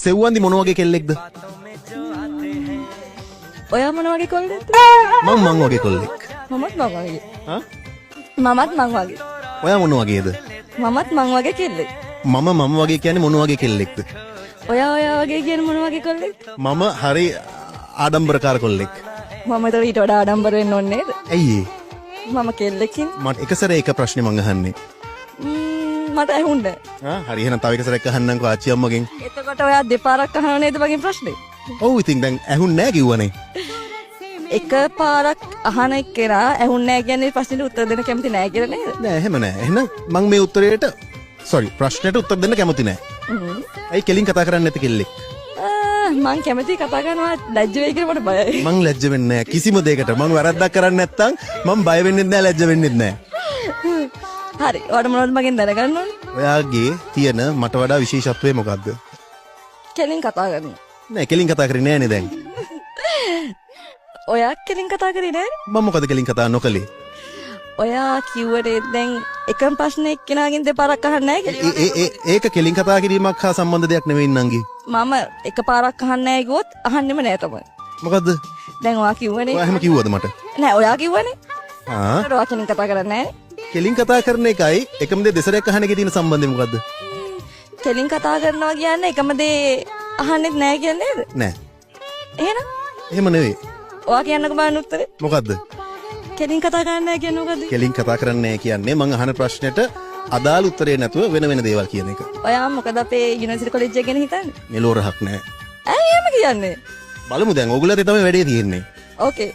සෙව්වන්දි මොන වගේ කෙල්ලෙක්ද? ඔයා මොන වගේ කොල්ලෙක්ද? මං වගේ කොල්ලෙක්. මමත් මං වගේ. හා? මමත් මං වගේ. ඔයා මොන වගේද? මමත් මං වගේ කෙල්ලෙක්. මම වගේ කියන්නේ මොන වගේ කෙල්ලෙක්ද? ඔයා වගේ කියන්නේ මොන වගේ කොල්ලෙක්ද? මම හරි ආඩම්බරකාර කොල්ලෙක්. මම ඒතර ඊට වඩා ආඩම්බර වෙන්න ඕනේ නේද? ඇයි ඒ? මම කෙල්ලෙකින් මට එක සැරේ එක ප්‍රශ්නේ මං අහන්නේ. මට ඇහුන්නේ. හරි එහෙනම් තව එක සැරයක් අහන්නම්කෝ ආච්චි අම්මගෙන්. එතකොට ඔයා දෙපාරක් අහනව නේද මගෙන් ප්‍රශ්නේ? ඔව් ඉතින් දැන් ඇහුන්නේ නැහැ කිව්වනේ. එක පාරක් අහන එක්කෙනා ඇහුන්නේ නැහැ කියන්නේ ප්‍රශ්නෙට උත්තර දෙන්න කැමති නැහැ කියලා නේද? නෑ එහෙම නෑ. එහෙනම් මං මේ උත්තරේට ප්‍රශ්නෙට උත්තර දෙන්න කැමති නෑ. ඇයි කෙලින් කතා කරන්නේ නැති කෙල්ලෙක්? මං කැමති කතා කරනවා ලැජ්ජ වෙයි කියලා මට බයයි. මං ලැජ්ජ වෙන්නේ නැහැ කිසිම දෙයකට. මං වැරද්දක් කරන්නේ නැත්තම් මං බය වෙන්නෙත් නැහැ ලැජ්ජ වෙන්නෙත් නැහැ. හරි. ඔයාලට මොනවද මගෙන් දැනගන්න ඕනේ? ඔයාගේ තියෙන මට වඩා විශේෂත්වය මොකද්ද? කෙලින් කතා කරනවා. නෑ කෙලින් කතා කරේ නෑනේ දැන්. ඔයා කෙලින් කතා කරේ නෑනේ? මම මොකද කෙලින් කතා නොකලේ? ඔයා කිව්වට දැන් එකම ප්‍රශ්නේ එක්කෙනාගෙන් දෙපාරක් අහන්නේ නැහැ කියලා. ඒක කෙලින් කතා කිරීමක් හා සම්බන්ධ දෙයක් නෙවෙයි නංගි. මම එකපාරක් අහන්නේ නැහැ ගියොත් අහන්නෙම නෑ තමයි. මොකද්ද? දැන් ඔයා කිව්වනේ. ඔයා එහෙම කිව්වද මට? නෑ ඔයා කිව්වනේ. ආ ඔයා කෙලින් කතා කරන්නේ නැහැ. කෙලින් කතා කරන එකයි එකම දේ දෙසරයක් අහන එකේ තියෙන සම්බන්ධය මොකද්ද? කෙලින් කතා කරනවා කියන්නේ එකම දේ අහන්නෙත් නැහැ කියන්නේ නේද? නෑ. එහෙනම් එහෙම නෙවෙයි. ඔයා කියන්නකෝ බලන්න උත්තරේ. මොකද්ද? කෙලින් කතා කරන්නේ නැහැ කියන්නේ මොකද්ද? කෙලින් කතා කරන්නේ නැහැ කියන්නේ මං අහන ප්‍රශ්නෙට අදාළ උත්තරේ නැතුව වෙන දේවල් කියන එක. ඔයා මොකද අපේ යුනිවර්සිටි කොලෙජ් එක ගැන හිතන්නේ? මෙලෝරහක් නැහැ. ඇයි එහෙම කියන්නේ? බලමු දැන් ඕගොල්ලන්ට තමයි වැඩේ තියෙන්නේ. ඕකේ.